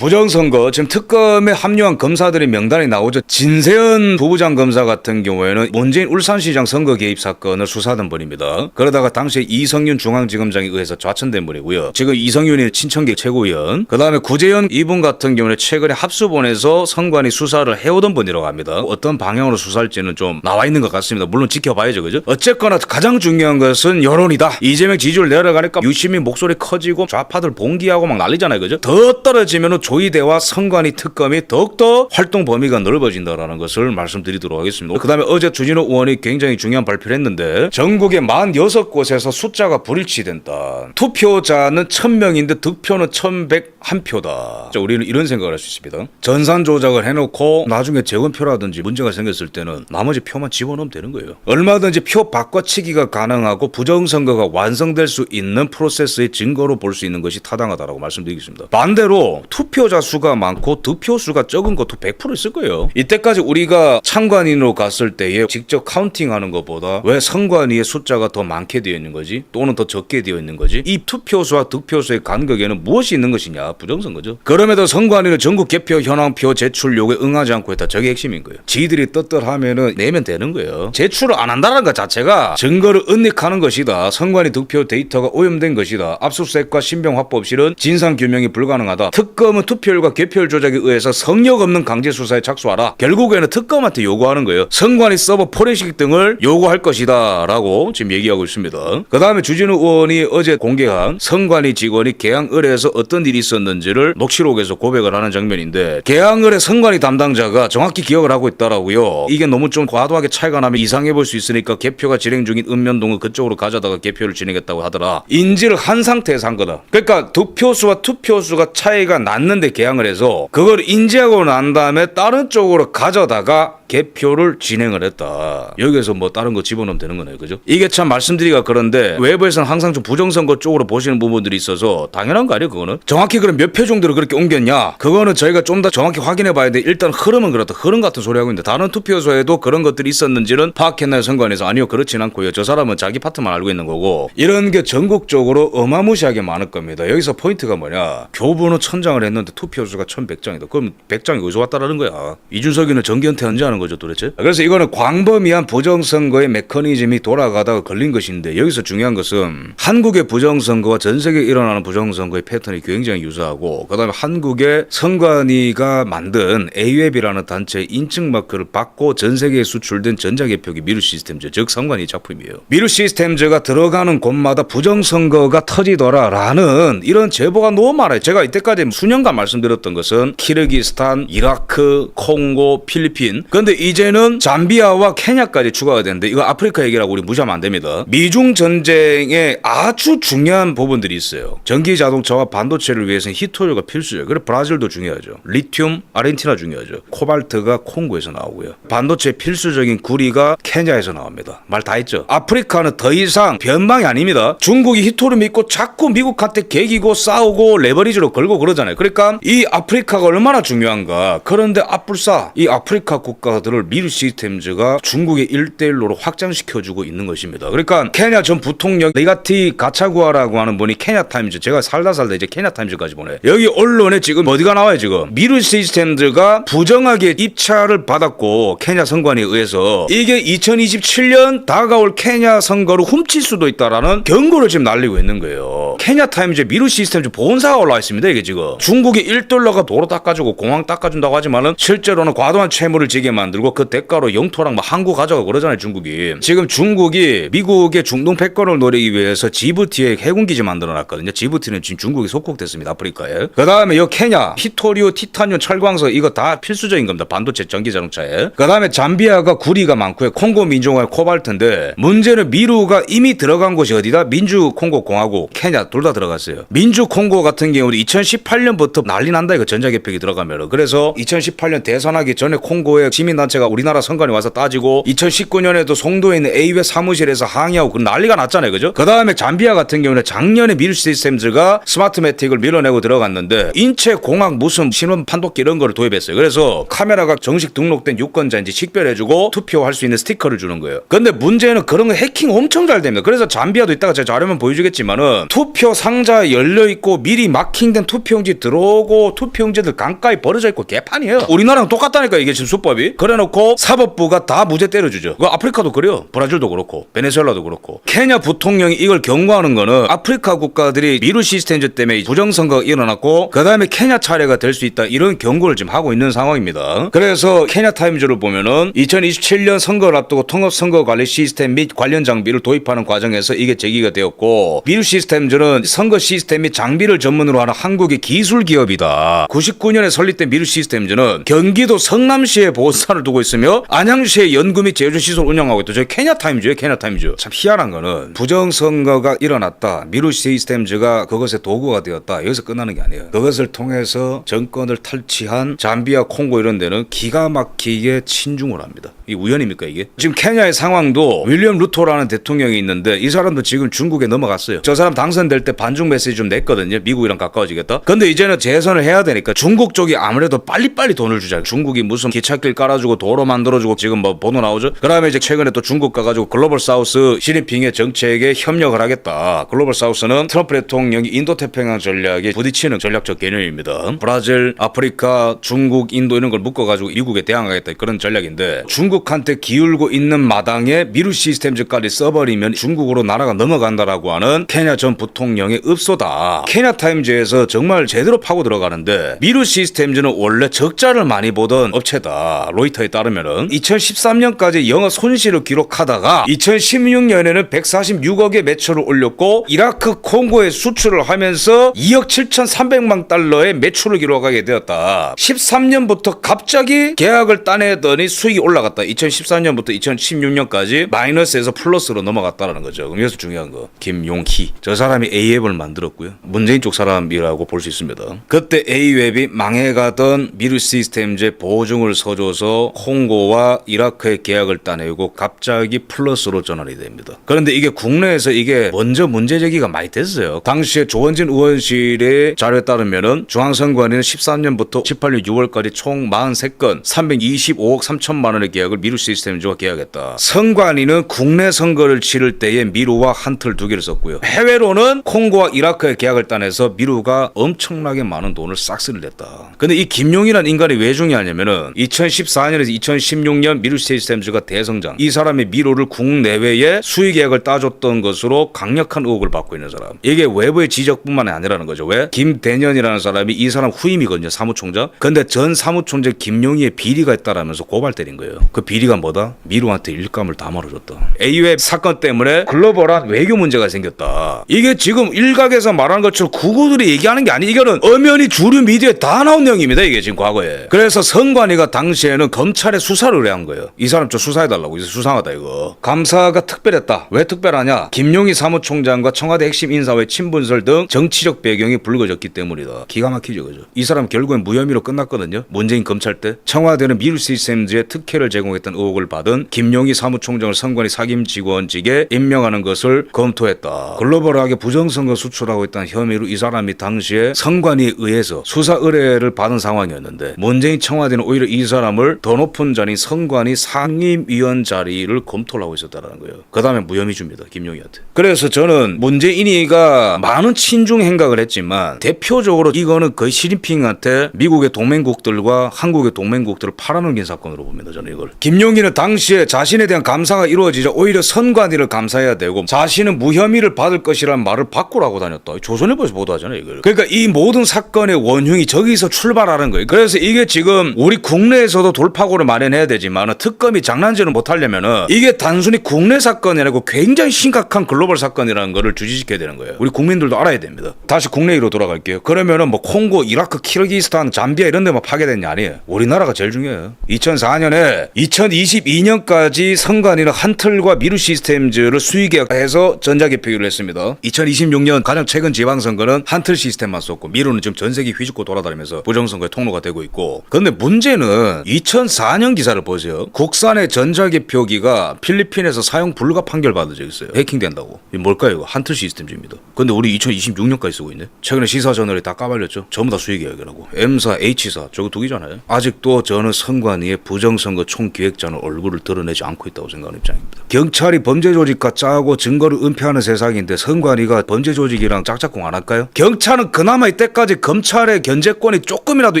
부정선거 지금 특검에 합류한 검사들의 명단이 나오죠. 진세현 부부장 검사 같은 경우에는 문재인 울산시장 선거 개입 사건을 수사하던 분입니다. 그러다가 당시에 이성윤 중앙지검장에 의해서 좌천된 분이고요. 지금 이성윤이 친청계 최고위원, 그 다음에 구재현 이분 같은 경우는 최근에 합수본에서 선관위 수사를 해오던 분이라고 합니다. 어떤 방향으로 수사할지는 좀 나와 있는 것 같습니다. 물론 지켜봐야죠, 그죠? 어쨌거나 가장 중요한 것은 여론이다. 이재명 지지율 내려가니까 유시민 목소리 커지고 좌파들 봉기하고 막 난리잖아요, 그죠? 더 떨어지면은 조희대와 선관위 특검이 더욱더 활동 범위가 넓어진다라는 것을 말씀드리도록 하겠습니다. 그 다음에 어제 주진우 의원이 굉장히 중요한 발표를 했는데 전국의 46곳에서 숫자가 불일치된다. 투표자는 1000명인데 득표는 1101표다. 우리는 이런 생각을 할 수 있습니다. 전산 조작을 해놓고 나중에 재검표라든지 문제가 생겼을 때는 나머지 표만 집어넣으면 되는 거예요. 얼마든지 표 바꿔치기가 가능하고 부정선거가 완성될 수 있는 프로세스의 증거로 볼 수 있는 것이 타당하다고 말씀드리겠습니다. 반대로 투표자 수가 많고 득표 수가 적은 것도 100% 있을 거예요. 이때까지 우리가 참관인으로 갔을 때에 직접 카운팅하는 것보다 왜 선관위의 숫자가 더 많게 되어 있는 거지? 또는 더 적게 되어 있는 거지? 이 투표수와 득표수의 간극에는 무엇이 있는 것이냐? 부정선거죠. 그럼에도 선관위는 전국 개표 현황표 제출 요구에 응하지 않고 있다. 저게 핵심인 거예요. 지들이 떳떳하면은 내면 되는 거예요. 제출을 안 한다는 것 자체가 증거를 은닉하는 것이다. 선관위 득표 데이터가 오염된 것이다. 압수수색과 신병 확보 없이는 진상규명이 불가능하다. 특검은 투표율과 개표율 조작에 의해서 성역 없는 강제 수사에 착수하라. 결국에는 특검한테 요구하는 거예요. 선관위 서버 포렌식 등을 요구할 것이다 라고 지금 얘기하고 있습니다. 그 다음에 주진우 의원이 어제 공개한 선관위 직원이 계양 의뢰에서 어떤 일이 있었는지를 녹취록에서 고백을 하는 장면인데, 계양 의뢰 선관위 담당자가 정확히 기억을 하고 있더라고요. 이게 너무 좀 과도하게 차이가 나면 이상해 볼 수 있으니까 개표가 진행 중인 읍면동을 그쪽으로 가져다가 개표를 진행했다고 하더라. 인지를 한 상태에서 한 거다. 그러니까 득표수와 투표수가 차이가 났는데 계양을 해서 그걸 인지하고 난 다음에 다른 쪽으로 가져다가 개표를 진행을 했다. 여기에서 뭐 다른 거 집어넣으면 되는 거네요, 그죠? 이게 참 말씀드리기가 그런데 외부에서는 항상 좀 부정선거 쪽으로 보시는 부분들이 있어서 당연한 거 아니에요, 그거는? 정확히 그럼 몇 표 정도로 그렇게 옮겼냐? 그거는 저희가 좀 더 정확히 확인해 봐야 돼. 일단 흐름은 그렇다. 흐름 같은 소리 하고 있는데 다른 투표소에도 그런 것들이 있었는지는 파악했나요, 선관위에서? 아니요, 그렇진 않고요. 저 사람은 자기 파트만 알고 있는 거고, 이런 게 전국적으로 어마무시하게 많을 겁니다. 여기서 포인트가 뭐냐? 교부는 1000장을 했는데 투표수가 1100장이다. 그럼 100장이 어디서 왔다라는 거야? 이준석이는 정기은퇴 언제 하는 거죠, 도대체? 그래서 이거는 광범위한 부정선거의 메커니즘이 돌아가다가 걸린 것인데, 여기서 중요한 것은 한국의 부정선거와 전 세계에 일어나는 부정선거의 패턴이 굉장히 유사하고, 그 다음에 한국의 선관위가 만든 A웹이라는 단체의 인증 마크를 받고 전 세계에 수출된 전자개표기 미르 시스템즈, 즉 선관위 작품이에요. 미르 시스템즈가 들어가는 곳마다 부정선거가 터지더라라는 이런 제보가 너무 많아요. 제가 이때까지 수년간 말씀드렸던 것은 키르기스탄, 이라크, 콩고, 필리핀, 근데 이제는 잠비아와 케냐까지 추가가 되는데, 이거 아프리카 얘기라고 우리 무시하면 안 됩니다. 미중 전쟁에 아주 중요한 부분들이 있어요. 전기 자동차와 반도체를 위해서는 히토류가 필수예요. 그래서 브라질도 중요하죠. 리튬, 아르헨티나 중요하죠. 코발트가 콩고에서 나오고요. 반도체 필수적인 구리가 케냐에서 나옵니다. 말 다 했죠. 아프리카는 더 이상 변방이 아닙니다. 중국이 히토류 믿고 자꾸 미국한테 개기고 싸우고 레버리지로 걸고 그러잖아요. 그러니까 이 아프리카가 얼마나 중요한가. 그런데 앞불싸 이 아프리카 국가들을 미르 시스템즈가 중국의 1대1로 확장시켜주고 있는 것입니다. 그러니까 케냐 전 부통령 리가티 가차구아라고 하는 분이 케냐타임즈, 제가 살다 이제 케냐타임즈까지 보내. 여기 언론에 지금 어디가 나와요? 지금 미르 시스템즈가 부정하게 입찰을 받았고 케냐 선관위에 의해서 이게 2027년 다가올 케냐 선거를 훔칠 수도 있다라는 경고를 지금 날리고 있는 거예요. 케냐타임즈에 미르 시스템즈 본사가 올라와 있습니다. 이게 지금 중국이 1달러가 도로 닦아주고 공항 닦아준다고 하지만은 실제로는 과도한 채무를 지게 만들고 그 대가로 영토랑 막 항구 가져가고 그러잖아요, 중국이. 지금 중국이 미국의 중동 패권을 노리기 위해서 지부티에 해군기지 만들어놨거든요. 지부티는 지금 중국이 속국됐습니다, 아프리카에. 그 다음에 이 케냐 히토류, 티타늄, 철광석 이거 다 필수적인 겁니다, 반도체, 전기자동차에. 그 다음에 잠비아가 구리가 많고요. 콩고 민주공화국 코발트인데, 문제는 미루가 이미 들어간 곳이 어디다? 민주 콩고 공화국, 케냐 둘 다 들어갔어요. 민주 콩고 같은 경우는 2018년부터 난리 난다, 이거 전자개표기 들어가면. 그래서 2018년 대선하기 전에 콩고에 시민 시민단체가 우리나라 선관위 와서 따지고 2019년에도 송도에 있는 A웹 사무실에서 항의하고 그 난리가 났잖아요. 그죠? 그 다음에 잠비아 같은 경우는 작년에 미르 시스템즈가 스마트매틱을 밀어내고 들어갔는데 인체공학 무슨 신원 판독기 이런 거를 도입했어요. 그래서 카메라가 정식 등록된 유권자인지 식별해주고 투표할 수 있는 스티커를 주는 거예요. 근데 문제는 그런 거 해킹 엄청 잘 됩니다. 그래서 잠비아도 이따가 제가 자료면 보여주겠지만은 투표 상자에 열려있고 미리 마킹된 투표용지 들어오고 투표용지들 강가에 버려져 있고 개판이에요. 우리나라랑 똑같다니까 이게 지금 수법이. 그래놓고 사법부가 다 무죄 때려주죠. 그 아프리카도 그래요. 브라질도 그렇고 베네수엘라도 그렇고. 케냐 부통령이 이걸 경고하는 거는 아프리카 국가들이 미르 시스템즈 때문에 부정선거가 일어났고 그 다음에 케냐 차례가 될 수 있다 이런 경고를 지금 하고 있는 상황입니다. 그래서 케냐 타임즈를 보면은 2027년 선거를 앞두고 통합선거관리 시스템 및 관련 장비를 도입하는 과정에서 이게 제기가 되었고 미르 시스템즈는 선거 시스템 및 장비를 전문으로 하는 한국의 기술 기업이다. 99년에 설립된 미르 시스템즈는 경기도 성남시에 보호사를 두고 있으며 안양시에 연구 및 제조 시설 운영하고 있다. 저희 케냐 타임즈예요. 케냐 타임즈. 참 희한한 거는 부정선거가 일어났다. 미르 시스템즈가 그것의 도구가 되었다. 여기서 끝나는 게 아니에요. 그것을 통해서 정권을 탈취한 잠비아, 콩고 이런 데는 기가 막히게 친중을 합니다. 이 우연입니까 이게? 지금 케냐의 상황도 윌리엄 루토라는 대통령이 있는데 이 사람도 지금 중국에 넘어갔어요. 저 사람 당선될 때 반중 메시지 좀 냈거든요. 미국이랑 가까워지겠다. 근데 이제는 재선을 해야 되니까 중국 쪽이 아무래도 빨리빨리 돈을 주자. 중국이 무슨 기찻길 깔아주고 도로 만들어주고 지금 뭐 보도 나오죠. 그 다음에 이제 최근에 또 중국 가가지고 글로벌 사우스 시진핑의 정책에 협력을 하겠다. 글로벌 사우스는 트럼프 대통령이 인도태평양 전략에 부딪히는 전략적 개념입니다. 브라질, 아프리카, 중국, 인도 이런 걸 묶어가지고 미국에 대항하겠다 그런 전략인데 중국한테 기울고 있는 마당에 미르 시스템즈까지 써버리면 중국으로 나라가 넘어간다라고 하는 케냐 전 부통령의 읍소다. 케냐 타임즈에서 정말 제대로 파고 들어가는데 미르 시스템즈는 원래 적자를 많이 보던 업체다. 로이터에 따르면은 2013년까지 영업 손실을 기록하다가 2016년에는 146억의 매출을 올렸고 이라크 콩고에 수출을 하면서 2억 7,300만 달러의 매출을 기록하게 되었다. 13년부터 갑자기 계약을 따내더니 수익이 올라갔다. 2014년부터 2016년까지 마이너스에서 플러스로 넘어갔다는 거죠. 그럼 여기서 중요한 거. 김용희. 저 사람이 A웹을 만들었고요. 문재인 쪽 사람이라고 볼 수 있습니다. 그때 A웹이 망해가던 미르 시스템즈에 보증을 서줘서 콩고와 이라크의 계약을 따내고 갑자기 플러스로 전환이 됩니다. 그런데 이게 국내에서 이게 먼저 문제 제기가 많이 됐어요. 당시에 조원진 의원실의 자료에 따르면은 중앙선관위는 14년부터 18년 6월까지 총 43건 325억 3천만 원의 계약을 미르 시스템즈와 계약했다. 선관위는 국내 선거를 치를 때에 미르와 한 틀 두 개를 썼고요. 해외로는 콩고와 이라크의 계약을 따내서 미르가 엄청나게 많은 돈을 싹쓸이를 냈다. 근데 이 김용이라는 인간이 왜 중요하냐면은 2014년에서 2016년 미르 시스템즈가 대성장. 이 사람이 미르를 국내외에 수익 계약을 따줬던 것으로 강력한 의혹을 받고 있는 사람. 이게 외부의 지적뿐만 아니라는 거죠. 왜? 김대년이라는 사람이 이 사람 후임이거든요. 사무총장. 근데 전 사무총장 김용희의 비리가 있다라면서 고발 때린 거예요. 그 비리가 뭐다? 미르한테 일감을 다 말아줬다. A웹 사건 때문에 글로벌한 외교 문제가 생겼다. 이게 지금 일각에서 말하는 것처럼 구구들이 얘기하는 게 아니. 이거는 엄연히 주류 미디어에 다 나온 내용입니다. 이게 지금 과거에. 그래서 선관위가 당시에는 검찰에 수사를 의뢰한 거예요. 이 사람 좀 수사해달라고. 이제 수상하다 이거. 감사가 특별했다. 왜 특별하냐? 김용희 사무총장과 청와대 핵심 인사와의 친분설 등 정치적 배경이 불거졌기 때문이다. 기가 막히죠. 그죠? 이 사람 결국엔 무혐의로 끝났거든요. 문재인 검찰 때. 청와대는 미르 시스템즈에 특혜를 제공했던 의혹을 받은 김용희 사무총장을 선관위 사김 직원직에 임명하는 것을 검토했다. 글로벌하게 부정선거 수출하고 있다는 혐의로 이 사람이 당시에 선관위에 의해서 수사 의뢰를 받은 상황이었는데 문재인 청와대는 오히려 이 사람을 더 높은 자리인 선관위 상임위원 자리를 검토를 하고 있었다는 거예요. 그 다음에 무혐의 줍니다. 김용희한테. 그래서 저는 문재인이가 많은 친중 행각을 했지만 대표적으로 이거는 거의 시진핑한테 미국의 동맹국들과 한국의 동맹국들을 팔아넘긴 사건으로 봅니다. 저는 이걸. 김용희는 당시에 자신에 대한 감사가 이루어지자 오히려 선관위를 감사해야 되고 자신은 무혐의를 받을 것이라는 말을 바꾸라고 다녔다. 조선일보에서 보도하잖아요. 이걸. 그러니까 이 모든 사건의 원흉이 저기서 출발하는 거예요. 그래서 이게 지금 우리 국내에서도 돌파구를 마련해야 되지만 특검이 장난질을 못하려면은 이게 단순히 국내 사건이 아니고 굉장히 심각한 글로벌 사건이라는 거를 주지시켜야 되는 거예요. 우리 국민들도 알아야 됩니다. 다시 국내 얘기로 돌아갈게요. 그러면은 뭐 콩고, 이라크, 키르기스탄, 잠비아 이런 데만 파괴됐냐 아니에요. 우리나라가 제일 중요해요. 2004년에 2022년까지 선관위는 한틀과 미루 시스템즈를 수의계약해서 전자개표기를 했습니다. 2026년 가장 최근 지방선거는 한틀 시스템만 썼고 미루는 지금 전세계 휘젓고 돌아다니면서 부정선거의 통로가 되고 있고, 근데 문제는 2004년 기사를 보세요. 국산의 전자개표기가 필리핀에서 사용 불가 판결 받은 적 있어요. 해킹된다고. 이게 뭘까요? 이거 한틀 시스템즈입니다. 근데 우리 2026년까지 쓰고 있네. 최근에 시사 저널이 다 까발렸죠. 전부 다 수의계약이라고. M사, H사 저거 두 개잖아요. 아직도 저는 선관위의 부정선거 총기획자는 얼굴을 드러내지 않고 있다고 생각하는 입장입니다. 경찰이 범죄 조직과 짜고 증거를 은폐하는 세상인데 선관위가 범죄 조직이랑 짝짝꿍 안 할까요? 경찰은 그나마 이때까지 검찰의 견제권이 조금이라도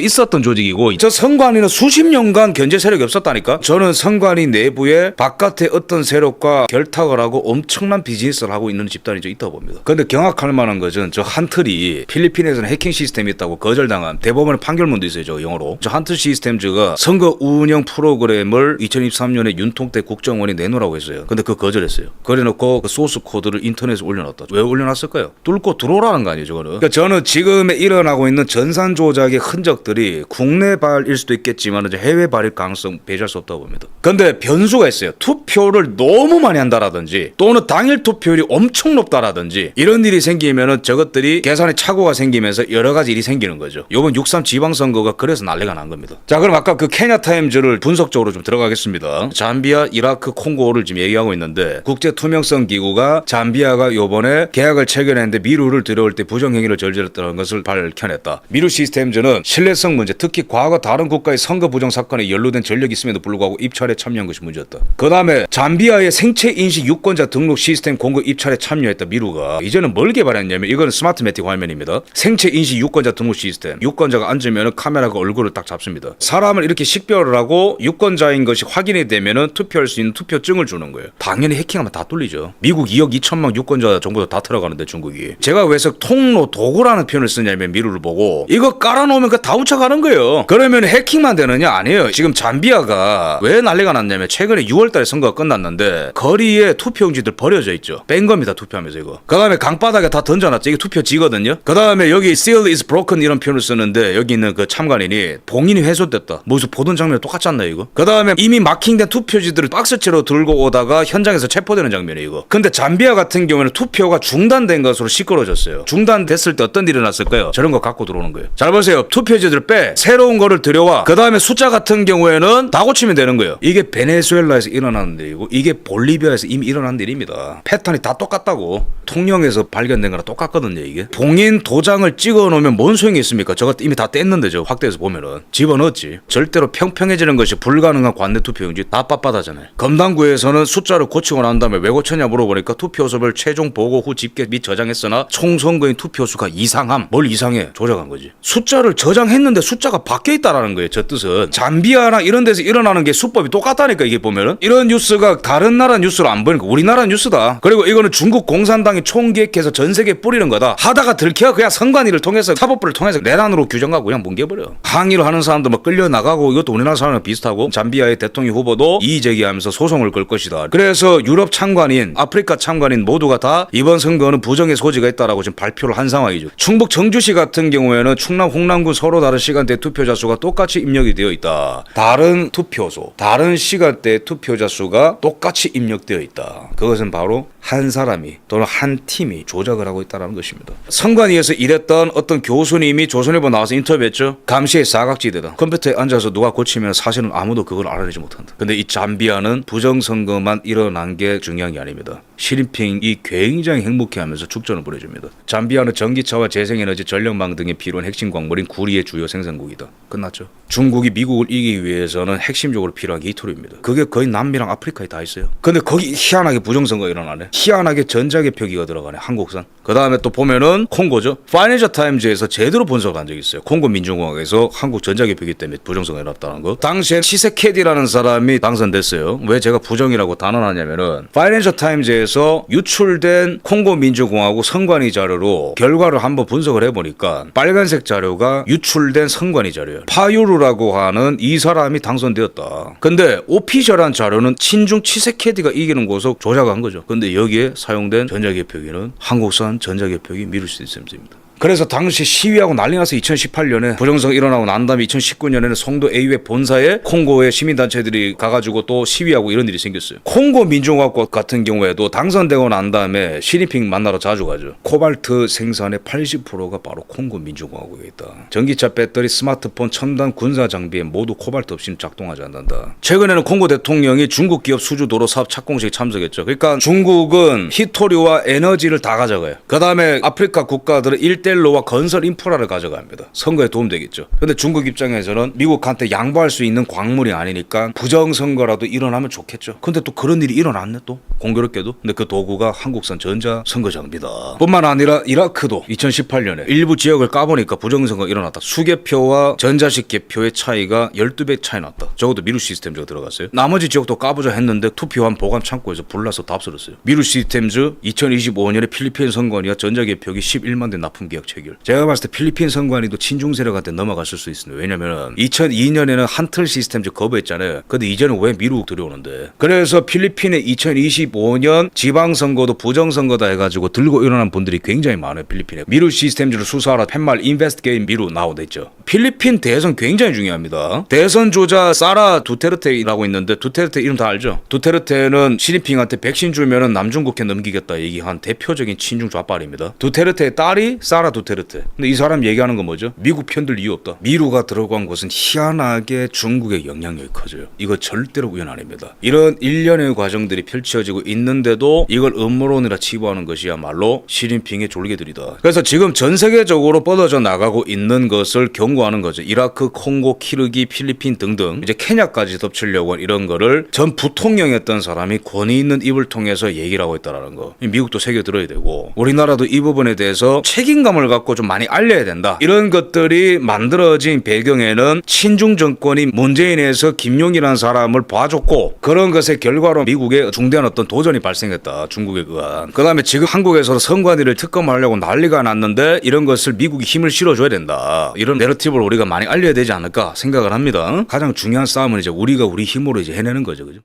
있었던 조직이고, 저 선관위는 수십 년간 견제 세력이 없었다니까. 저는 선관위 내부에 바깥의 어떤 세력과 결탁을 하고 엄청난 비즈니스를 하고 있는 집단이 좀 있다고 봅니다. 근데 경악할 만한 것은 저 한틀이 필리핀에서는 해킹 시스템이 있다고 거절당한 대법원의 판결문도 있어요. 저 영어로. 저 한틀 시스템즈가 선거 운영 프로그램을 2023년에 윤통때 국정원이 내놓으라고 했어요. 근데 그거 거절했어요. 그래놓고 그 소스 코드를 인터넷에 올려놨다. 왜 올려놨을까요? 뚫고 들어오라는 거 아니에요, 저거는. 그러니까 저는 지금에 일어나고 있는 전산 조작의 흔적들이 국내발일 수도 있겠지만 해외발일 가능성 배제할 수 없다고 봅니다. 근데 변수가 있어요. 투표를 너무 많이 한다라든지 또는 당일 투표율이 엄청 높다라든지 이런 일이 생기면은 저것들이 계산에 착오가 생기면서 여러 가지 일이 생기는 거죠. 이번 6.3 지방선거가 그래서 난리가 난 겁니다. 자, 그럼 아까 그 케냐 타임즈를 분석적으로 좀 들어가겠습니다. 잠비아, 이라크, 콩고를 지금 얘기하고 있는데, 국제투명성 기구가 잠비아가 요번에 계약을 체결했는데 미루를 들여올 때 부정행위를 저질렀다는 것을 밝혀냈다. 미루 시스템즈는 신뢰성 문제, 특히 과거 다른 국가의 선거 부정 사건에 연루된 전력이 있음에도 불구하고 입찰에 참여한 것이 문제였다. 그 다음에 잠비아의 생체 인식 유권자 등록 시스템 공급 입찰에 참여했다. 미루가 이제는 뭘 개발했냐면, 이거는 스마트 매틱 화면입니다. 생체 인식 유권자 등록 시스템. 유권자가 앉으면 카메라가 얼굴을 딱 잡습니다. 사람을 이렇게 식별을 하고 유권자인 것이 확인이 되면은 투표할 수 있는 투표증을 주는 거예요. 당연히 해킹하면 다 뚫리죠. 미국 2억 2천만 유권자 정보도 다 들어가는데 중국이. 제가 왜 통로 도구라는 표현을 쓰냐면 미루를 보고 이거 깔아놓으면 그 다 훔쳐가는 거예요. 그러면 해킹만 되느냐? 아니에요. 지금 잠비아가 왜 난리가 났냐면 최근에 6월달에 선거가 끝났는데 거리에 투표용지들 버려져 있죠. 뺀 겁니다. 투표하면서 이거. 그 다음에 강바닥에 다 던져놨죠. 이게 투표지거든요. 그 다음에 여기 seal is broken 이런 표현을 쓰는데 여기 있는 그 참관인이 봉인이 훼손됐다. 뭐서 보던 장면이 똑같지 않나요 이거? 그 다음에 이미 마킹된 투표지들을 박스채로 들고 오다가 현장에서 체포되는 장면이에요 이거. 근데 잠비아 같은 경우에는 투표가 중단된 것으로 시끄러졌어요. 중단됐을 때 어떤 일이 났을까요? 저런 거 갖고 들어오는 거예요. 잘 보세요. 투표지들 빼. 새로운 거를 들여와. 그 다음에 숫자 같은 경우에는 다 고치면 되는 거예요. 이게 베네수엘라에서 일어나는 일이고 이게 볼리비아에서 이미 일어난 일입니다. 패턴이 다 똑같다고. 통영에서 발견된 거랑 똑같거든요 이게. 봉인 도장을 찍어 놓으면 뭔 소용이 있습니까? 저거 이미 다 뗐는데 저 확대해서 보면은 집어넣었지. 절대로 평평해지는 것이 불가능한 관내 투표용지 다 빳빳하잖아요. 검단구에서는 숫자를 고치고 난 다음에 왜 고쳤냐 물어보니까 투표소별 최종 보고 후 집계 및 저장했으나 총선거인 투표수가 이상함. 뭘 이상해? 조작한 거지. 숫자를 저장했는데 숫자가 바뀌어 있다라는 거예요. 저 뜻은 잠비아나 이런 데서 일어나는 게 수법이 똑같다니까. 이게 보면은 이런 뉴스가 다른 나라 뉴스로 안 보니까 우리나라 뉴스다. 그리고 이거는 중국 공산당이 총기획해서 전 세계에 뿌리는 거다. 하다가 들켜 그냥 선관위를 통해서 사법부를 통해서 내란으로 규정하고 그냥 뭉개버려. 항의를 하는 사람도 막 끌려 나가고 이것도 우리나라 사람이랑 비슷하고 잠비아의 대통령 후보도 이의 제기하면서 소송을 걸 것이다. 그래서 유럽 참관인, 아프리카 참관인 모두가 다 이번 선거는 부정의 소지가 있다라고 지금 발표를 한 상황이죠. 충북 정주시 같은 경우에는 충남 홍남군 서로 다른 시간대 투표자 수가 똑같이 입력이 되어 있다. 다른 투표소, 다른 시간대 투표자 수가 똑같이 입력되어 있다. 그것은 바로 한 사람이 또는 한 팀이 조작을 하고 있다는 것입니다. 선관위에서 일했던 어떤 교수님이 조선일보 나와서 인터뷰했죠. 감시의 사각지대다. 컴퓨터에 앉아서 누가 고치면 사실은 아무도 그걸 알아내지 못한다. 근데 이 잠비아는 부정선거만 일어난 게 중요한 게 아닙니다. 시진핑이 굉장히 행복해하면서 축전을 벌여줍니다. 잠비아는 전기차와 재생에너지, 전력망 등이 필요한 핵심 광물인 구리의 주요 생산국이다. 끝났죠. 중국이 미국을 이기기 위해서는 핵심적으로 필요한 게 이토리입니다. 그게 거의 남미랑 아프리카에 다 있어요. 근데 거기 희한하게 부정선거가 일어나네. 희한하게 전자개표기가 들어가네. 한국산. 그 다음에 또 보면은 콩고죠. 파이낸셜 타임즈에서 제대로 분석한 적이 있어요. 콩고 민주공화국에서 한국 전자개표기 때문에 부정선거가 일어났다는 거. 당시에 치세케디라는 사람이 당선됐어요. 왜 제가 부정이라고 단언하냐면은 파이낸셜 타임즈에서 유출된 콩고 민주공화국 선관위 자료로 결과를 한번 분석을 해보니까 빨간색 자료가 유출된 선관위 자료예요. 파유루라고 하는 이 사람이 당선되었다. 근데 오피셜한 자료는 친중 치세케디가 이기는 곳을 조작한 거죠. 근데 여기에 사용된 전자개표기는 한국산 전자개표기 미루 시스템입니다. 그래서 당시 시위하고 난리 나서 2018년에 부정선 일어나고 난 다음에 2019년에는 송도 AUF 본사에 콩고의 시민단체들이 가가지고 또 시위하고 이런 일이 생겼어요. 콩고 민주공화국 같은 경우에도 당선되고 난 다음에 시진핑 만나러 자주 가죠. 코발트 생산의 80%가 바로 콩고 민주공화국에 있다. 전기차, 배터리, 스마트폰, 첨단 군사 장비에 모두 코발트 없이는 작동하지 않는다. 최근에는 콩고 대통령이 중국 기업 수주 도로 사업 착공식에 참석했죠. 그러니까 중국은 희토류와 에너지를 다 가져가요. 그 다음에 아프리카 국가들은 일대일로와 건설 인프라를 가져갑니다. 선거에 도움되겠죠. 근데 중국 입장에서는 미국한테 양보할 수 있는 광물이 아니니까 부정선거라도 일어나면 좋겠죠. 근데 또 그런 일이 일어났네 또 공교롭게도. 근데 그 도구가 한국산 전자 선거장비다. 뿐만 아니라 이라크도 2018년에 일부 지역을 까보니까 부정선거가 일어났다. 수개표와 전자식 개표의 차이가 12배 차이 났다. 적어도 미루 시스템즈가 들어갔어요. 나머지 지역도 까보자 했는데 투표함 보관 창고에서 불나서 답설었어요. 미루 시스템즈 2025년에 필리핀 선관위와 전자개표기 11만 대 납품계약 체결. 제가 봤을 때 필리핀 선관위도 친중 세력한테 넘어갔을 수 있습니다. 왜냐면 2002년에는 한틀 시스템즈 거부했잖아요. 근데 이제는 왜 미국 들여오는데. 그래서 필리핀의 2025년 지방선거도 부정선거다 해가지고 들고 일어난 분들이 굉장히 많아요. 필리핀에. 미루 시스템즈를 수사하라 팻말 인베스티게이트 미루 나오됐죠. 필리핀 대선 굉장히 중요합니다. 대선 조자 사라 두테르테라고 있는데 두테르테 이름 다 알죠? 두테르테는 시진핑한테 백신 주면은 남중국해 넘기겠다 얘기한 대표적인 친중 좌빨입니다. 두테르테의 딸이 사라 두테르테. 근데 이 사람 얘기하는 건 뭐죠? 미국 편들 이유 없다. 미루가 들어간 곳은 희한하게 중국의 영향력이 커져요. 이거 절대로 우연 아닙니다. 이런 일련의 과정들이 펼쳐지고 있는데도 이걸 음모론이라 치부하는 것이야말로 시진핑의 졸개들이다. 그래서 지금 전 세계적으로 뻗어져 나가고 있는 것을 경고하는 거죠. 이라크, 콩고, 키르기, 필리핀 등등 이제 케냐까지 덮치려고 한 이런 거를 전 부통령이었던 사람이 권위 있는 입을 통해서 얘기를 하고 있다는 거. 미국도 새겨 들어야 되고 우리나라도 이 부분에 대해서 책임감을 갖고 좀 많이 알려야 된다. 이런 것들이 만들어진 배경에는 친중 정권이 문재인에서 김용이라는 사람을 봐줬고 그런 것의 결과로 미국에 중대한 어떤 도전이 발생했다. 중국에 의한. 그 다음에 지금 한국에서 선관위를 특검하려고 난리가 났는데 이런 것을 미국이 힘을 실어줘야 된다. 이런 내러티브를 우리가 많이 알려야 되지 않을까 생각을 합니다. 가장 중요한 싸움은 이제 우리가 우리 힘으로 이제 해내는 거죠. 그죠?